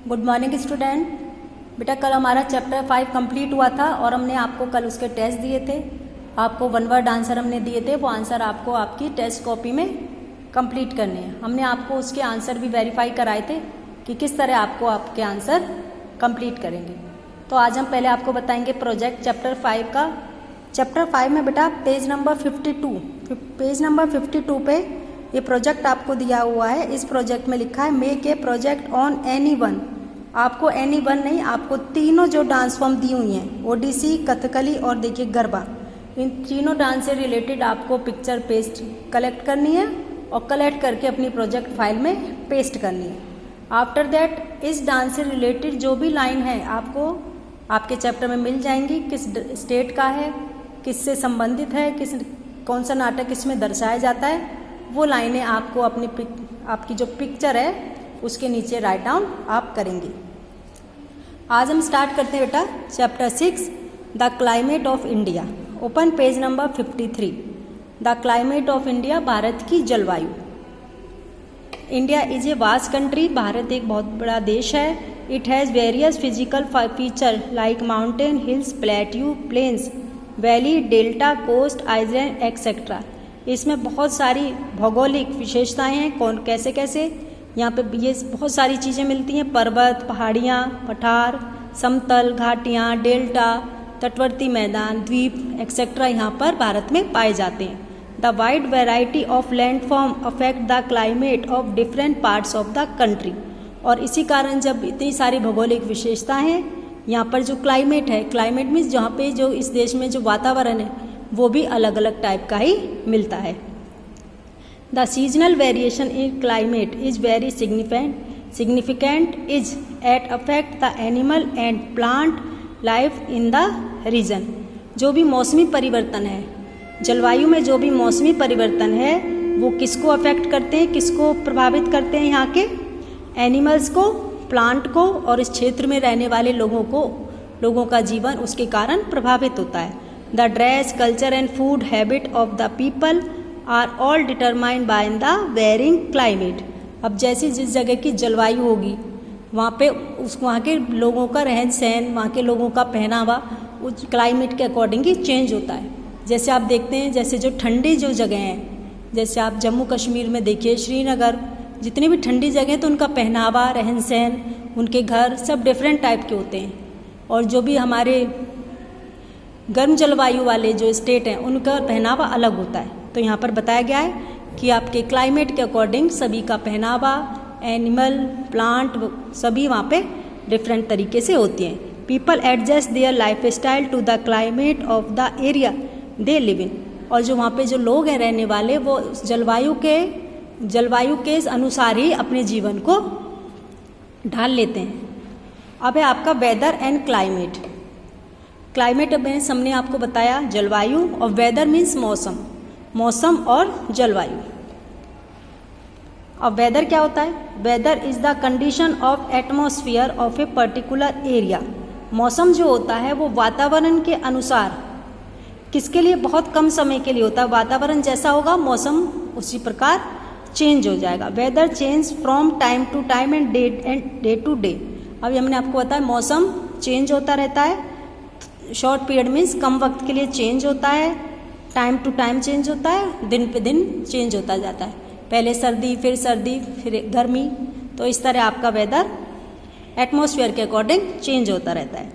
Good morning student. बेटा कल हमारा चैप्टर 5 कंप्लीट हुआ था और हमने आपको कल उसके टेस्ट दिए थे। आपको वन वर्ड आंसर हमने दिए थे, वो आंसर आपको आपकी टेस्ट कॉपी में कंप्लीट करने हैं। हमने आपको उसके आंसर भी वेरीफाई कराए थे कि किस तरह आपको आपके आंसर कंप्लीट करेंगे। तो आज हम पहले आपको बताएंगे प्रोजेक्ट चैप्टर 5 का। चैप्टर 5 में बेटा पेज नंबर 52 पे ये प्रोजेक्ट आपको दिया हुआ है। इस प्रोजेक्ट में लिखा है make a project on any one. आपको एनी वन नहीं, आपको तीनों जो डांस फॉर्म दी हुई हैं, ओडिसी, कथकली और देखिए गरबा, इन तीनों डांस से रिलेटेड आपको पिक्चर पेस्ट कलेक्ट करनी है और कलेक्ट करके अपनी प्रोजेक्ट फाइल में पेस्ट करनी है। आफ्टर दैट इस डांस से रिलेटेड जो भी लाइन है आपको आपके चैप्टर में मिल जाएंगी। किस स्टेट का है, किससे संबंधित है, कौन सा नाटक इसमें दर्शाया जाता है, वो लाइनें आपको आपकी जो पिक्चर है उसके नीचे राइट डाउन आप करेंगे। आज हम स्टार्ट करते हैं बेटा chapter 6 the climate of India. Open page number 53। The climate of India, Bharat की जलवायु। India is a vast country, Bharat एक बहुत बड़ा देश है। It has various physical feature like mountain, hills, plateau, plains, valley, delta, coast, island etcetera. इसमें बहुत सारी भौगोलिक विशेषताएं हैं। कौन कैसे कैसे यहाँ पे ये बहुत सारी चीज़ें मिलती हैं। पर्वत, पहाड़ियाँ, पठार, समतल, घाटियाँ, डेल्टा, तटवर्ती मैदान, द्वीप एक्सेट्रा यहाँ पर भारत में पाए जाते हैं। The wide variety of landform affect the climate of different parts of the country. और इसी कारण जब इतनी सारी भौगोलिक विशेषता हैं, यहाँ पर जो क्लाइमेट है, क्लाइमेट मीन्स जहाँ पे जो इस देश में जो वातावरण है वो भी अलग अलग टाइप का ही मिलता है। The seasonal variation in climate is very significant is at affect the animal and plant life in the region. जो भी मौसमी परिवर्तन है, जलवायु में जो भी मौसमी परिवर्तन है वो किसको अफेक्ट करते हैं, किसको प्रभावित करते हैं? यहाँ के एनिमल्स को, प्लांट को और इस क्षेत्र में रहने वाले लोगों का जीवन उसके कारण प्रभावित होता है। The dress, culture and food habit of the people are all determined by the varying climate. अब जैसी जिस जगह की जलवायु होगी वहाँ पे वहाँ के लोगों का रहन सहन, वहाँ के लोगों का पहनावा उस क्लाइमेट के अकॉर्डिंग ही चेंज होता है। जैसे आप देखते हैं, जैसे जो ठंडी जो जगह हैं, जैसे आप जम्मू कश्मीर में देखिए, श्रीनगर, जितनी भी ठंडी जगह हैं तो उनका पहनावा, रहन सहन, उनके घर सब डिफरेंट टाइप के होते हैं। और जो भी हमारे गर्म जलवायु वाले जो स्टेट हैं उनका पहनावा अलग होता है। तो यहाँ पर बताया गया है कि आपके क्लाइमेट के अकॉर्डिंग सभी का पहनावा, एनिमल, प्लांट सभी वहाँ पे डिफरेंट तरीके से होती हैं। People adjust their lifestyle to the climate of the area they live in. और जो वहाँ पे जो लोग हैं रहने वाले, वो जलवायु के अनुसार ही अपने जीवन को ढाल लेते हैं। अब है आपका वेदर एंड क्लाइमेट। क्लाइमेट में हमने आपको बताया जलवायु, और वेदर मीन्स मौसम और जलवायु। अब वेदर क्या होता है? Weather is the condition of atmosphere of a particular area. मौसम जो होता है वो वातावरण के अनुसार किसके लिए? बहुत कम समय के लिए होता है। वातावरण जैसा होगा मौसम उसी प्रकार चेंज हो जाएगा। Weather change from time to time and day to day. अभी हमने आपको बताया मौसम चेंज होता रहता है। शॉर्ट पीरियड मीन्स कम वक्त के लिए चेंज होता है, टाइम टू टाइम चेंज होता है, दिन पे दिन चेंज होता जाता है। पहले सर्दी, फिर गर्मी। तो इस तरह आपका वेदर एटमॉस्फेयर के अकॉर्डिंग चेंज होता रहता है।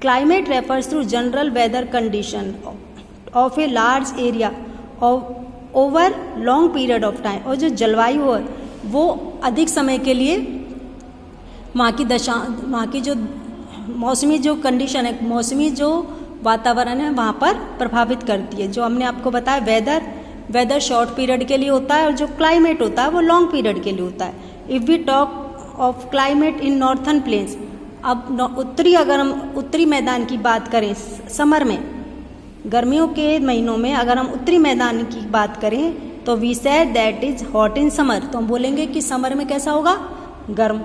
Climate refers to general weather condition of a large area over long period of time. और जो जलवायु है वो अधिक समय के लिए वहाँ की जो मौसमी जो कंडीशन है, मौसमी जो वातावरण है वहाँ पर प्रभावित करती है। जो हमने आपको बताया वेदर शॉर्ट पीरियड के लिए होता है और जो क्लाइमेट होता है वो लॉन्ग पीरियड के लिए होता है। If we talk of climate in northern plains, अब अगर हम उत्तरी मैदान की बात करें, समर में, गर्मियों के महीनों में अगर हम उत्तरी मैदान की बात करें तो we say that is hot in summer. तो हम बोलेंगे कि समर में कैसा होगा? गर्म।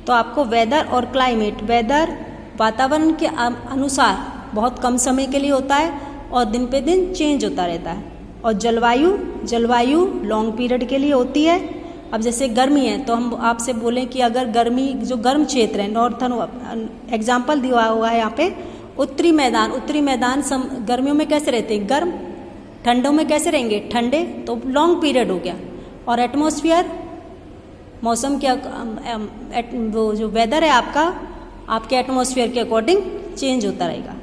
तो आपको वेदर और क्लाइमेट, वेदर वातावरण के अनुसार बहुत कम समय के लिए होता है और दिन पे दिन चेंज होता रहता है। और जलवायु लॉन्ग पीरियड के लिए होती है अब जैसे गर्मी है तो हम आपसे बोलें कि अगर गर्मी जो गर्म क्षेत्र है नॉर्थन, एग्जाम्पल दिया हुआ है यहाँ पे उत्तरी मैदान गर्मियों में कैसे रहते हैं, गर्म, ठंडों में कैसे रहेंगे, ठंडे, तो लॉन्ग पीरियड हो गया। और एटमॉस्फेयर, मौसम क्या, वो जो वेदर है आपके एटमॉस्फेयर के अकॉर्डिंग चेंज होता रहेगा।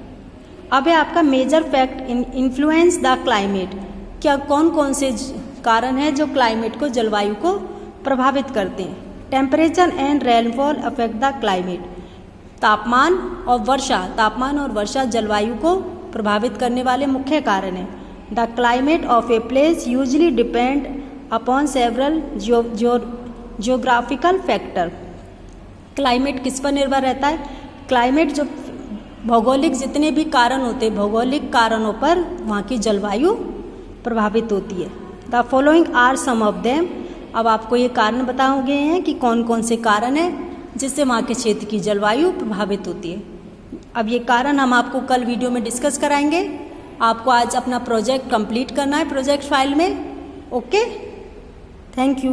अब है आपका major fact influence the climate, क्या कौन कौन से कारण हैं जो क्लाइमेट को, जलवायु को प्रभावित करते हैं। Temperature and rainfall affect the climate, तापमान और वर्षा जलवायु को प्रभावित करने वाले मुख्य कारण हैं। The climate of a place usually depend upon several geographical factor, climate किस पर निर्भर रहता है, क्लाइमेट जो भौगोलिक जितने भी कारण होते हैं, भौगोलिक कारणों पर वहाँ की जलवायु प्रभावित होती है। The following are some of them, अब आपको ये कारण बताए गए हैं कि कौन कौन से कारण हैं जिससे वहाँ के क्षेत्र की जलवायु प्रभावित होती है। अब ये कारण हम आपको कल वीडियो में डिस्कस कराएंगे। आपको आज अपना प्रोजेक्ट कंप्लीट करना है प्रोजेक्ट फाइल में। Okay, thank you.